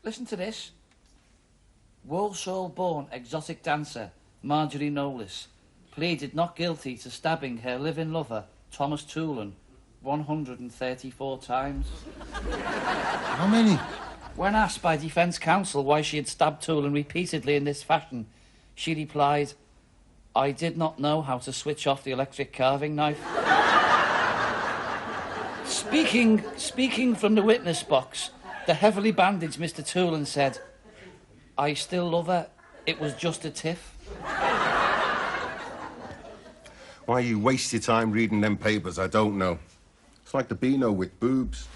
Listen to this. Walsall-born exotic dancer Marjorie Knowles pleaded not guilty to stabbing her living lover, Thomas Toolan, 134 times. How many? When asked by defence counsel why she had stabbed Toolan repeatedly in this fashion, she replied, "I did not know how to switch off the electric carving knife." Speaking from the witness box, the heavily bandaged Mr. Toolan said, "I still love her. It was just a tiff." Why you waste your time reading them papers, I don't know. It's like the Beano with boobs.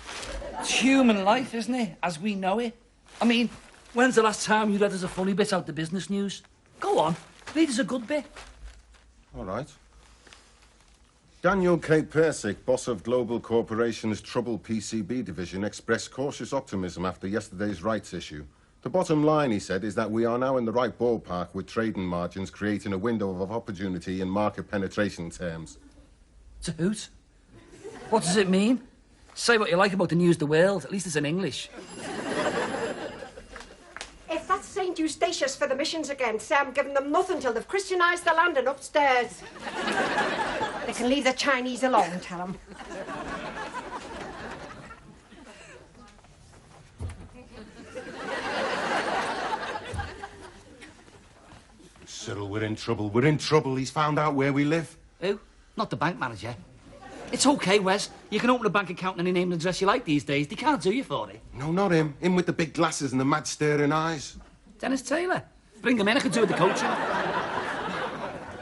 It's human life, isn't it, as we know it? I mean, when's the last time you read us a funny bit out the business news? Go on, read us a good bit. All right. Daniel K. Persick, boss of Global Corporation's troubled PCB division, expressed cautious optimism after yesterday's rights issue. The bottom line, he said, is that we are now in the right ballpark with trading margins creating a window of opportunity in market penetration terms. It's a hoot. What does it mean? Say what you like about the news of the world, at least it's in English. If that's St. Eustatius for the missions again, say I'm giving them nothing till they've Christianised the land and upstairs. They can leave the Chinese alone, tell them. Cyril, we're in trouble. We're in trouble. He's found out where we live. Who? Not the bank manager. It's okay, Wes. You can open a bank account in any name and address you like these days. They can't do you for it. No, not him. Him with the big glasses and the mad staring eyes. Dennis Taylor. Bring him in, I can do with the coaching.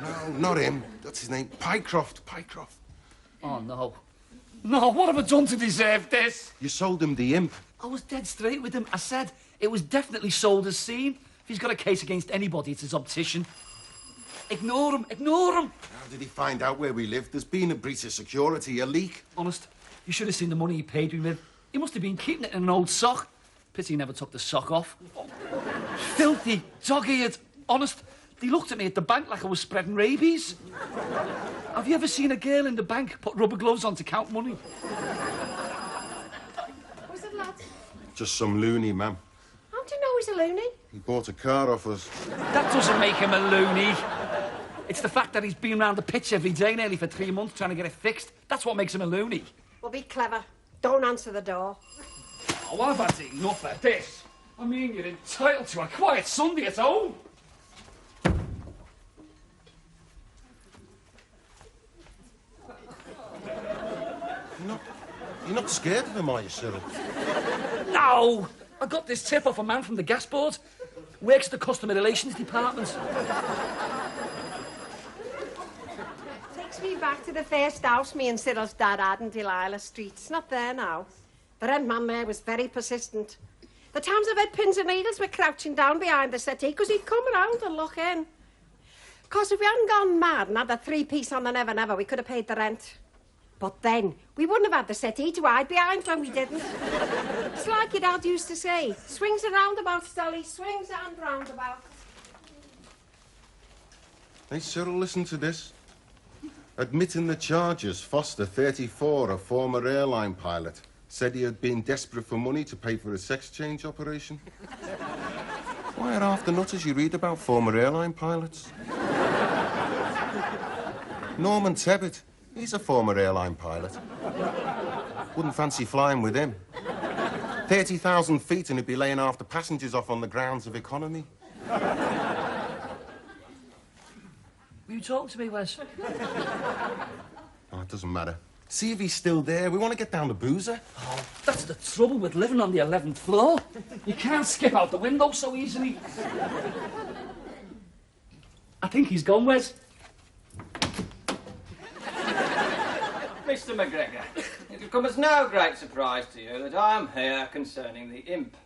No, not him. That's his name. Pycroft. Pycroft. Oh, no. No, what have I done to deserve this? You sold him the imp. I was dead straight with him. I said it was definitely sold as seen. If he's got a case against anybody, it's his optician. Ignore him, ignore him. How did he find out where we lived? There's been a breach of security, a leak. Honest, you should have seen the money he paid me with. He must have been keeping it in an old sock. Pity he never took the sock off. Oh, filthy, dog-eared. Honest, they looked at me at the bank like I was spreading rabies. Have you ever seen a girl in the bank put rubber gloves on to count money? Was it, lads? Just some loony, ma'am. How do you know he's a loony? He bought a car off us. That doesn't make him a loony. It's the fact that he's been around the pitch every day nearly for 3 months trying to get it fixed. That's what makes him a loony. Well, be clever. Don't answer the door. Oh, I've had enough of this. I mean, you're entitled to a quiet Sunday at home. You're not scared of him, are you, Cyril? No! I got this tip off a man from the gas board. Works at the customer relations department. Takes me back to the first house me and Cyril's dad had in Delilah Street. It's not there now. The rent man there was very persistent. The times I've had pins and needles were crouching down behind the settee because he'd come around and look in. Of course, if we hadn't gone mad and had the 3-piece on the Never Never, we could have paid the rent. But then, we wouldn't have had the settee to hide behind when we didn't. It's like your dad used to say, swings and roundabouts, Dolly, swings and roundabouts. Hey, Cyril, listen to this. Admitting the charges, Foster, 34, a former airline pilot, said he had been desperate for money to pay for a sex change operation. Why are half the nutters you read about former airline pilots? Norman Tebbit. He's a former airline pilot. Wouldn't fancy flying with him. 30,000 feet and he'd be laying half the passengers off on the grounds of economy. Will you talk to me, Wes? Oh, it doesn't matter. See if he's still there. We want to get down to Boozer. Oh, that's the trouble with living on the 11th floor. You can't skip out the window so easily. I think he's gone, Wes. Mr. McGregor, it will come as no great surprise to you that I am here concerning the imp.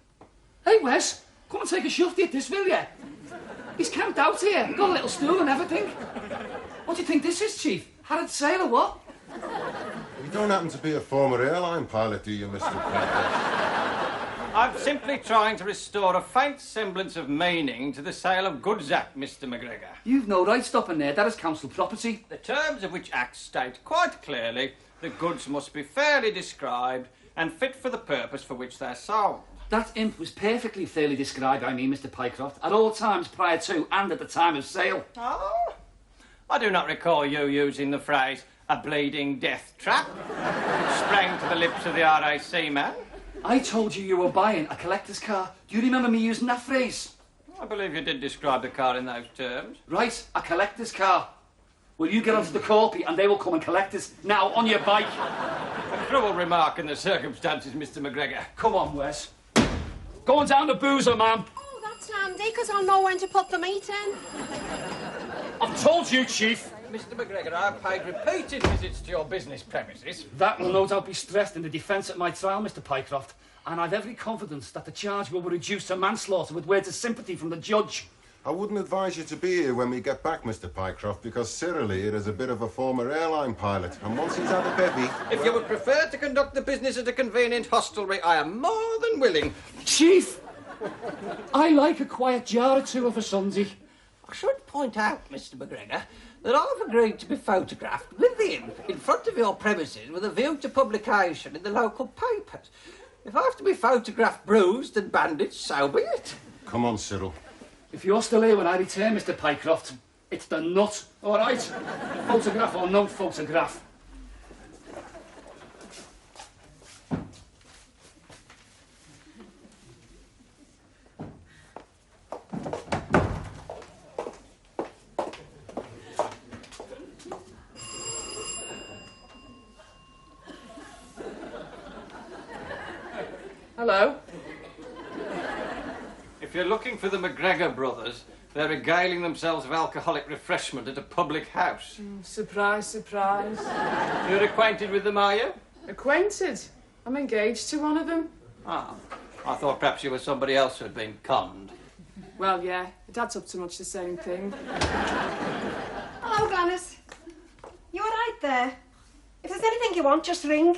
Hey, Wes, come and take a shufty at this, will you? He's camped out here, got a little stool and everything. What do you think this is, Chief? Harrod Sailor, what? You don't happen to be a former airline pilot, do you, Mr. Piper? I'm simply trying to restore a faint semblance of meaning to the sale of Goods Act, Mr. McGregor. You've no right stopping there. That is council property. The terms of which Act state quite clearly the goods must be fairly described and fit for the purpose for which they're sold. That imp was perfectly fairly described by me, Mr. Pycroft, at all times prior to and at the time of sale. Oh, I do not recall you using the phrase, a bleeding death trap, which sprang to the lips of the RAC man. I told you were buying a collector's car. Do you remember me using that phrase? I believe you did describe the car in those terms. Right, a collector's car. Will you get onto the corpy and they will come and collect us now on your bike? A cruel remark in the circumstances, Mr. McGregor. Come on, Wes. Going down to Boozer, ma'am. Oh, that's handy, because I'll know when to put the meat in. I've told you, Chief. Mr. McGregor, I've paid repeated visits to your business premises. That will no doubt be stressed in the defence at my trial, Mr. Pycroft. And I've every confidence that the charge will be reduced to manslaughter with words of sympathy from the judge. I wouldn't advise you to be here when we get back, Mr. Pycroft, because Cyril here is a bit of a former airline pilot, and once he's had a bevy... If you would prefer to conduct the business at a convenient hostelry, I am more than willing. Chief, I like a quiet jar or two of a Sunday. I should point out, Mr. McGregor, that I've agreed to be photographed with the imp in front of your premises with a view to publication in the local papers. If I have to be photographed bruised and bandaged, so be it. Come on, Cyril. If you're still here when I return, Mr. Pycroft, it's the nut, all right? Photograph or no photograph. Hello? If you're looking for the McGregor brothers, they're regaling themselves of alcoholic refreshment at a public house. Surprise, surprise. You're acquainted with them, are you? Acquainted? I'm engaged to one of them. Ah, I thought perhaps you were somebody else who had been conned. Well, yeah, it adds up to much the same thing. Hello, Glenys. You all right there? If there's anything you want, just ring.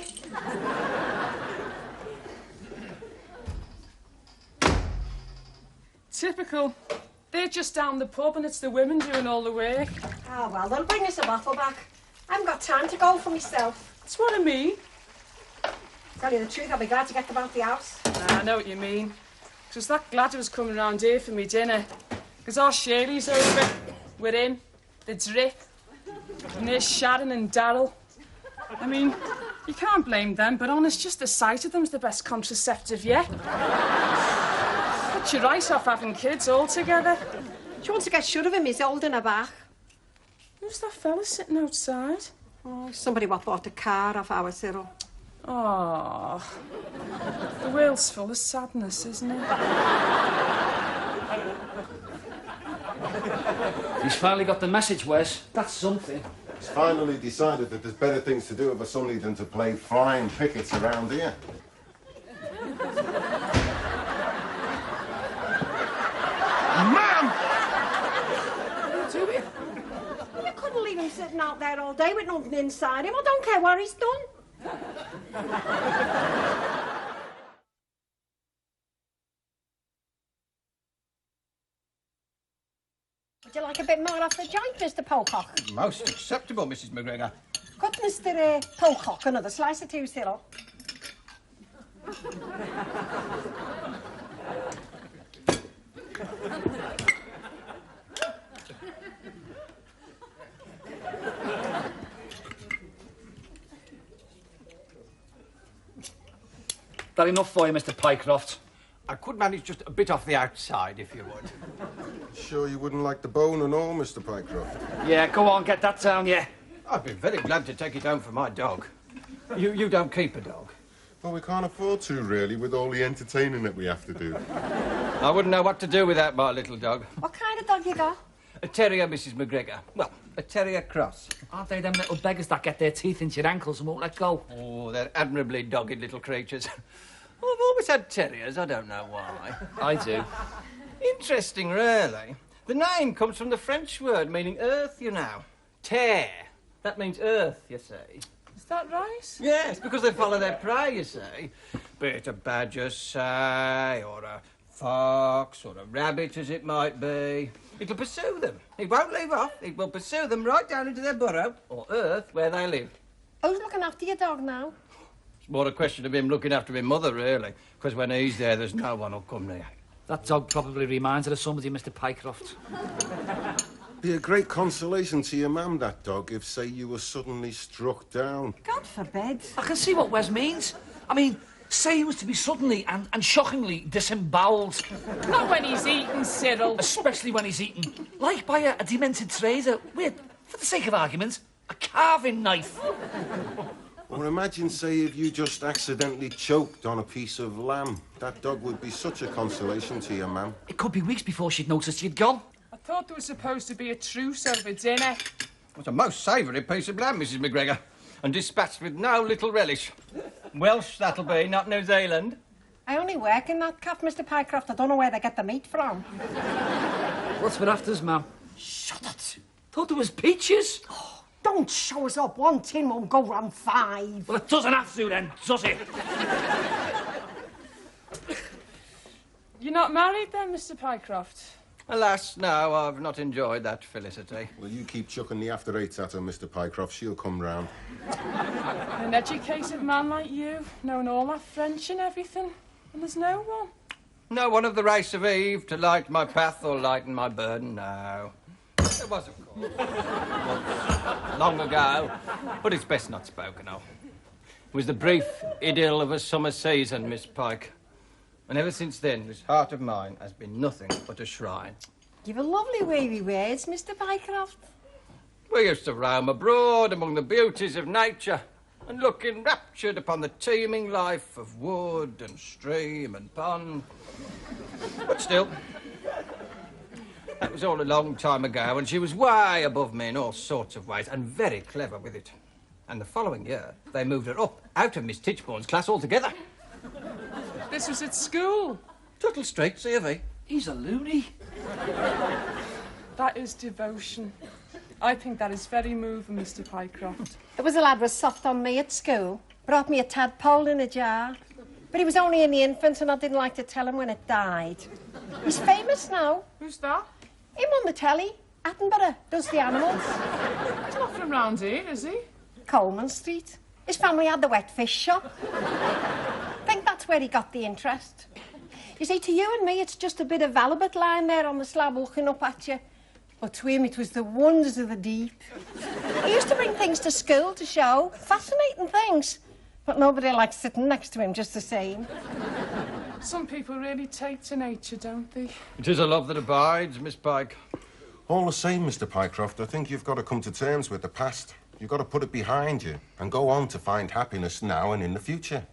Typical. They're just down the pub and it's the women doing all the work. Oh, well, they'll bring us a bottle back. I haven't got time to go for myself. That's what I mean. Tell you the truth, I'll be glad to get them out the house. I know what you mean. Just that glad I was coming round here for me dinner. Because our Shirley's over. We're in. The drip. And there's Sharon and Darryl. I mean, you can't blame them, but honest, just the sight of them's the best contraceptive yet. Put your right off having kids all together. She wants to get shut of him, he's holding her back. Who's that fella sitting outside? Oh, somebody what bought a car off our Cyril. Oh, the world's full of sadness, isn't it? He's finally got the message, Wes. That's something. He's finally decided that there's better things to do of a Sunday than to play flying pickets around here. Ma'am! Do it. You couldn't leave him sitting out there all day with nothing inside him. I don't care what he's done. Would you like a bit more off the joint, Mr. Pocock? Most acceptable, Mrs. McGregor. Cut Mr. Pocock another slice or two, Cyril. That enough for you, Mr. Pycroft? I could manage just a bit off the outside, if you would. Sure you wouldn't like the bone and all, Mr. Pycroft? Yeah, go on, get that down, yeah. I'd be very glad to take it home for my dog. You don't keep a dog? Well, we can't afford to, really, with all the entertaining that we have to do. I wouldn't know what to do without my little dog. What kind of dog you got? A terrier, Mrs. McGregor. Well, a terrier cross. Aren't they them little beggars that get their teeth into your ankles and won't let go? Oh, they're admirably dogged little creatures. Well, I've always had terriers, I don't know why. I do. Interesting, really. The name comes from the French word meaning earth, you know. Terre. That means earth, you see. Is that right? Yes, because they follow their prey, you see. Be it a badger, say, or a fox, or a rabbit, as it might be. It'll pursue them. It won't leave off. It will pursue them right down into their burrow, or earth, where they live. Who's looking after your dog now? It's more a question of him looking after my mother, really, because when he's there, there's no one who'll come near. That dog probably reminds her of somebody, Mr. Pycroft. Be a great consolation to your mum, that dog, if, say, you were suddenly struck down. God forbid. I can see what Wes means. I mean, say he was to be suddenly and shockingly disemboweled. Not when he's eating, Cyril. Especially when he's eaten. Like by a demented trader with, for the sake of argument, a carving knife. Or imagine, say, if you just accidentally choked on a piece of lamb. That dog would be such a consolation to your mum. It could be weeks before she'd noticed you'd gone. I thought there was supposed to be a truce over dinner. It's a most savoury piece of lamb, Mrs. McGregor, and dispatched with no little relish. Welsh, that'll be, not New Zealand. I only work in that caff, Mr. Pycroft. I don't know where they get the meat from. What's for afters, ma'am? Shut it. Thought there was peaches. Oh, don't show us up. One tin won't go round 5. Well, it doesn't have to then, does it? You're not married then, Mr. Pycroft? Alas, no, I've not enjoyed that felicity. Well, you keep chucking the after-eights at her, Mr. Pycroft. She'll come round. An educated man like you, knowing all that French and everything, and there's no one. No one of the race of Eve to light my path or lighten my burden, no. There was, of course. Once, long ago, but it's best not spoken of. It was the brief idyll of a summer season, Miss Pike. And ever since then, this heart of mine has been nothing but a shrine. You've a lovely wavy words, Mr. Pycroft. We used to roam abroad among the beauties of nature and look enraptured upon the teeming life of wood and stream and pond. But still, that was all a long time ago, and she was way above me in all sorts of ways, and very clever with it. And the following year, they moved her up out of Miss Tichborne's class altogether. This was at school. Tuttle Street, C of E. He's a loony. That is devotion. I think that is very moving, Mr. Pycroft. There was a lad was soft on me at school. Brought me a tadpole in a jar. But he was only in the infant and I didn't like to tell him when it died. He's famous now. Who's that? Him on the telly. Attenborough does the animals. He's not from round here, is he? Coleman Street. His family had the wet fish shop. I think that's where he got the interest. You see, to you and me, it's just a bit of halibut lying there on the slab looking up at you. But to him, it was the wonders of the deep. He used to bring things to school to show, fascinating things. But nobody likes sitting next to him just the same. Some people really take to nature, don't they? It is a love that abides, Miss Pike. All the same, Mr. Pycroft, I think you've got to come to terms with the past. You've got to put it behind you and go on to find happiness now and in the future.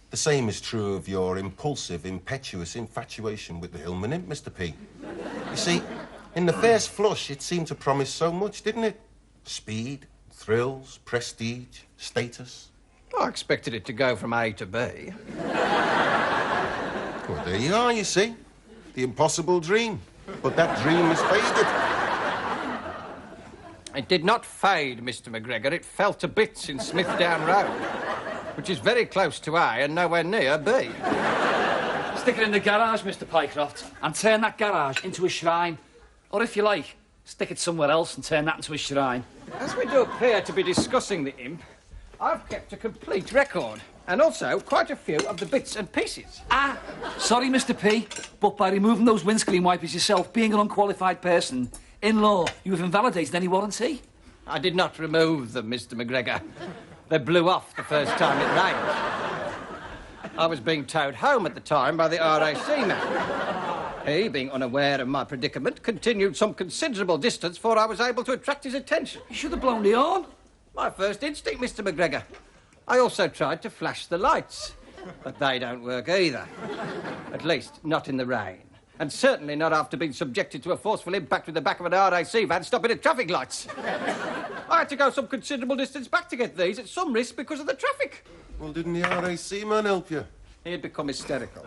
The same is true of your impulsive, impetuous infatuation with the Hillman imp, Mr. P. You see, in the first flush, it seemed to promise so much, didn't it? Speed, thrills, prestige, status. I expected it to go from A to B. Well, there you are, you see. The impossible dream. But that dream has faded. It did not fade, Mr. McGregor. It fell to bits in Smithdown Road, which is very close to A and nowhere near B. Stick it in the garage, Mr. Pycroft, and turn that garage into a shrine. Or if you like, stick it somewhere else and turn that into a shrine. As we do appear to be discussing the imp, I've kept a complete record, and also quite a few of the bits and pieces. Ah, sorry, Mr. P, but by removing those windscreen wipers yourself, being an unqualified person, in law, you have invalidated any warranty. I did not remove them, Mr. McGregor. They blew off the first time it rained. I was being towed home at the time by the RAC man. He, being unaware of my predicament, continued some considerable distance before I was able to attract his attention. You should have blown the horn. My first instinct, Mr. McGregor. I also tried to flash the lights, but they don't work either. At least, not in the rain. And certainly not after being subjected to a forceful impact with the back of an RAC van stopping at traffic lights. I had to go some considerable distance back to get these, at some risk because of the traffic. Well, didn't the RAC man help you? He had become hysterical.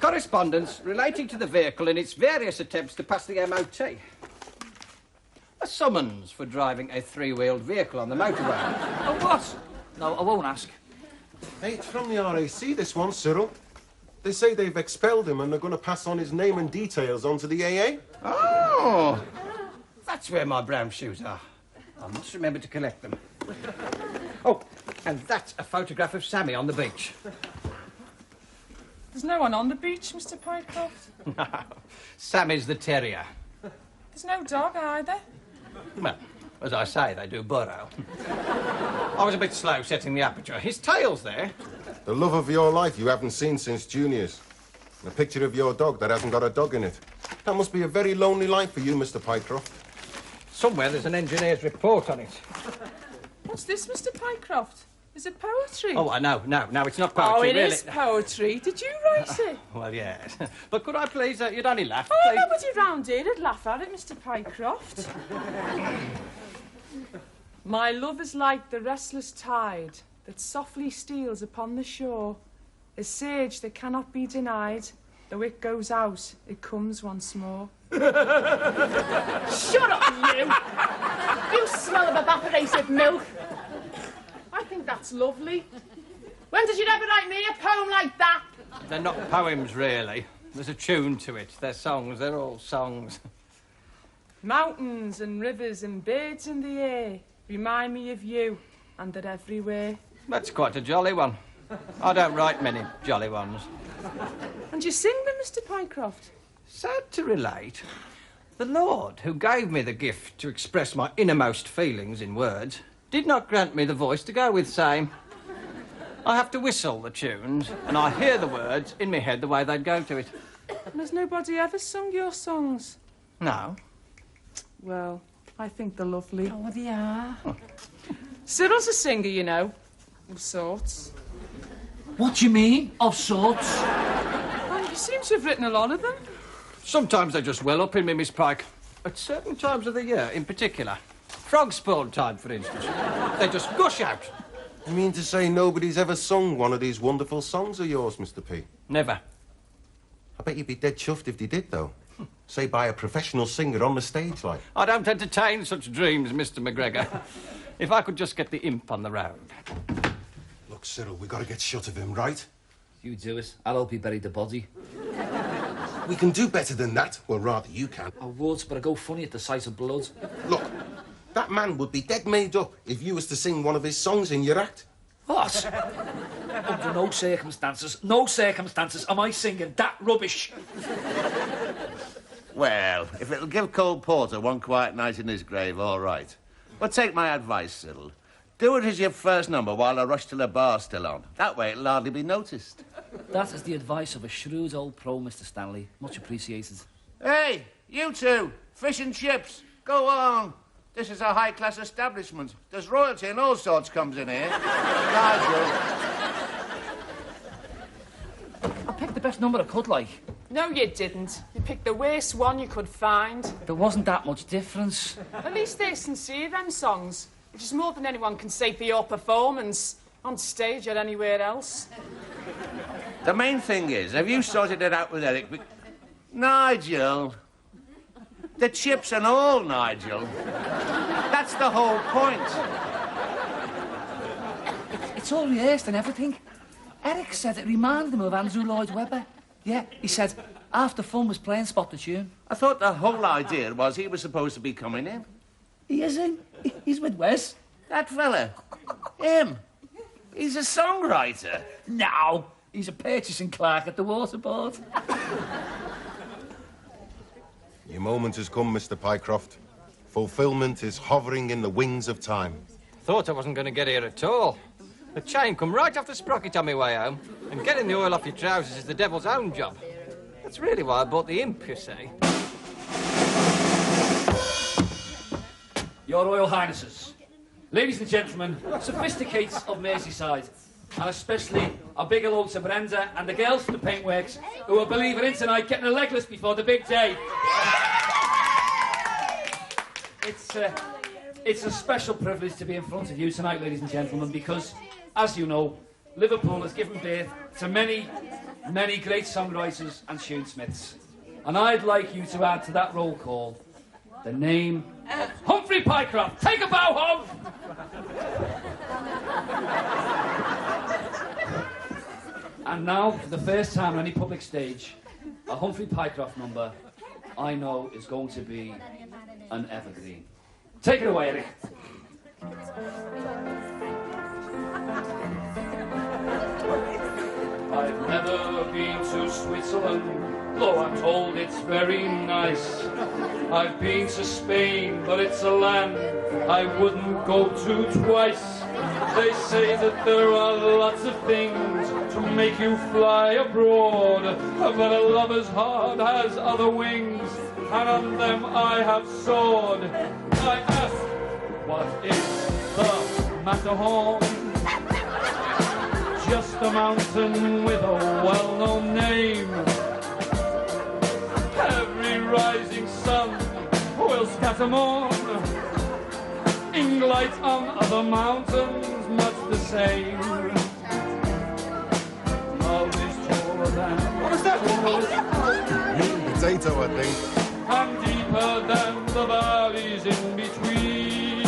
Correspondence relating to the vehicle in its various attempts to pass the MOT. A summons for driving a three-wheeled vehicle on the motorway. Oh, what? No, I won't ask. Hey, it's from the RAC, this one, Cyril. They say they've expelled him and they're going to pass on his name and details onto the AA. Oh, that's where my brown shoes are. I must remember to collect them. Oh, And that's a photograph of Sammy on the beach. There's no one on the beach, Mr. Pycroft. No, Sammy's the terrier. There's no dog either. Well, as I say, they do burrow. I was a bit slow setting the aperture. His tail's there. The love of your life you haven't seen since juniors. And a picture of your dog that hasn't got a dog in it. That must be a very lonely life for you, Mr. Pycroft. Somewhere there's an engineer's report on it. What's this, Mr. Pycroft? Is it poetry? Oh, no, it's not poetry, Oh, it really. is poetry. Did you write it? Well, yes. But could I please, you'd only laugh, Oh, please. nobody round here would laugh at it, Mr. Pycroft. My love is like the restless tide that softly steals upon the shore, a sage that cannot be denied. Though it goes out, it comes once more. Shut up, you! You smell of evaporated milk. I think that's lovely. When did you ever write me a poem like that? They're not poems, really. There's a tune to it. They're songs. They're all songs. Mountains and rivers and birds in the air remind me of you, and they're everywhere. That's quite a jolly one. I don't write many jolly ones. And you sing them, Mr. Pycroft? Sad to relate, the Lord, who gave me the gift to express my innermost feelings in words, did not grant me the voice to go with same. I have to whistle the tunes, and I hear the words in my head the way they'd go to it. And has nobody ever sung your songs? No. Well, I think they're lovely. Oh, they are. Cyril's a singer, you know, of sorts. What do you mean, of sorts? Well, you seem to have written a lot of them. Sometimes they just well up in me, Miss Pike. At certain times of the year, in particular. Frog spawn time, for instance. They just gush out. You mean to say nobody's ever sung one of these wonderful songs of yours, Mr. P? Never. I bet you'd be dead chuffed if they did, though. Say, by a professional singer on the stage, like. I don't entertain such dreams, Mr. McGregor. If I could just get the imp on the road. Look, Cyril, we got to get shut of him, right? You do it. I'll help you bury the body. We can do better than that. Well, rather, you can. I would, but I go funny at the sight of blood. Look, that man would be dead made up if you was to sing one of his songs in your act. What? Under no circumstances am I singing that rubbish. Well, if it'll give Cole Porter one quiet night in his grave, all right. But take my advice, Cyril. Do it as your first number while the rush to the bar's still on. That way it'll hardly be noticed. That is the advice of a shrewd old pro, Mr. Stanley. Much appreciated. Hey, you two, fish and chips, go on. This is a high-class establishment. There's royalty and all sorts comes in here. Nigel. I picked the best number I could, like. No, you didn't. You picked the worst one you could find. There wasn't that much difference. At least they're sincere, them songs, which is more than anyone can say for your performance, on stage or anywhere else. The main thing is, have you sorted it out with Eric? Nigel. The chips and all, Nigel. That's the whole point. It's all rehearsed and everything. Eric said it reminded him of Andrew Lloyd Webber. Yeah, he said half the fun was playing Spot the Tune. I thought the whole idea was he was supposed to be coming in. He is in. He's with Wes. That fella. Him. He's a songwriter. No, he's a purchasing clerk at the Waterboard. Your moment has come, Mr. Pycroft. Fulfilment is hovering in the wings of time. Thought I wasn't going to get here at all. The chain come right off the sprocket on my way home, and getting the oil off your trousers is the devil's own job. That's really why I bought the imp, you see. Your Royal Highnesses, ladies and gentlemen, sophisticates of Merseyside, and especially a big hello to Brenda and the girls from the Paintworks who are believing in tonight getting a legless before the big day. It's a special privilege to be in front of you tonight, ladies and gentlemen, because, as you know, Liverpool has given birth to many, many great songwriters and tunesmiths. And I'd like you to add to that roll call the name of Humphrey Pycroft. Take a bow, Home! And now, for the first time on any public stage, a Humphrey Pycroft number I know is going to be an evergreen. Take it away, Eric. Never been to Switzerland, though I'm told it's very nice. I've been to Spain, but it's a land I wouldn't go to twice. They say that there are lots of things to make you fly abroad, but a lover's heart has other wings, and on them I have soared. I ask, what is the Matterhorn? Just a mountain with a well-known name. Every rising sun will scatter mourn. Ink light on other mountains, much the same. Love is taller than... What was that? Potato, I think. And deeper than the valleys in between.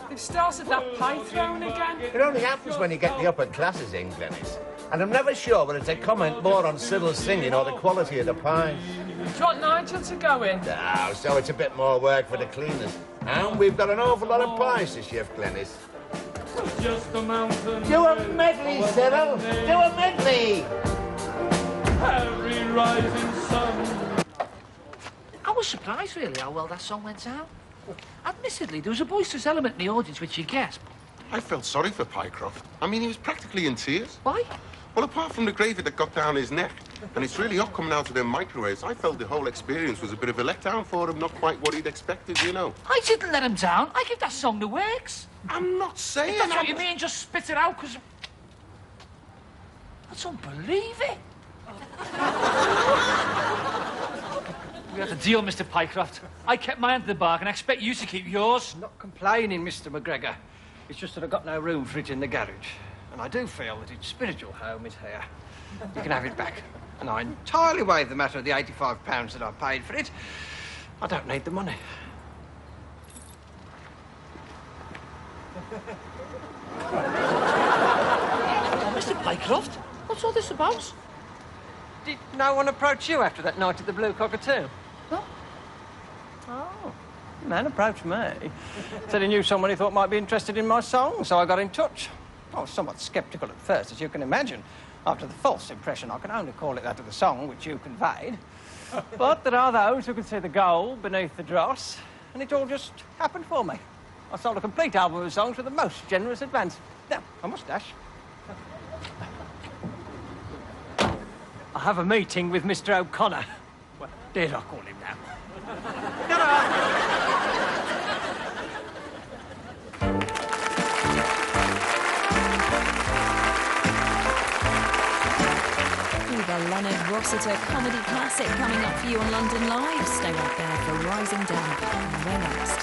They've started that pie throwing again. It only happens when you get the upper classes in, Glenys. And I'm never sure whether to comment more on Sybil's singing or the quality of the pie. Do you want Nigel to go in? No, so it's a bit more work for the cleaners. And we've got an awful lot of pies to shift, Glenys. Just a mountain. Do a medley, Sybil! Do a medley! Every rising sun. I was surprised, really, how well that song went out. Admittedly, there was a boisterous element in the audience which you guessed. I felt sorry for Pycroft. I mean, he was practically in tears. Why? Well, apart from the gravy that got down his neck, and it's really hot coming out of them microwaves, I felt the whole experience was a bit of a letdown for him, not quite what he'd expected, you know. I didn't let him down. I give that song the works. I'm not saying... If that's what you mean, just spit it out, because... That's unbelievable. We had a deal, Mr. Pycroft. I kept my end of the bargain. I expect you to keep yours. Not complaining, Mr. McGregor. It's just that I've got no room for it in the garage. And I do feel that its spiritual home is here. You can have it back. And I entirely waive the matter of the £85 that I paid for it. I don't need the money. Mr. Pycroft, what's all this about? Did no one approach you after that night at the Blue Cockatoo? No. Oh, the man approached me. Said he knew someone he thought might be interested in my song, so I got in touch. I was somewhat sceptical at first, as you can imagine, after the false impression, I can only call it that, of the song which you conveyed. But there are those who can see the gold beneath the dross, and it all just happened for me. I sold a complete album of songs with the most generous advance. Now, a moustache. I have a meeting with Mr. O'Connor. Well, dare I call him now? With a Leonard Rossiter comedy classic coming up for you on London Live. Stay right there for Rising Damp. And we're next.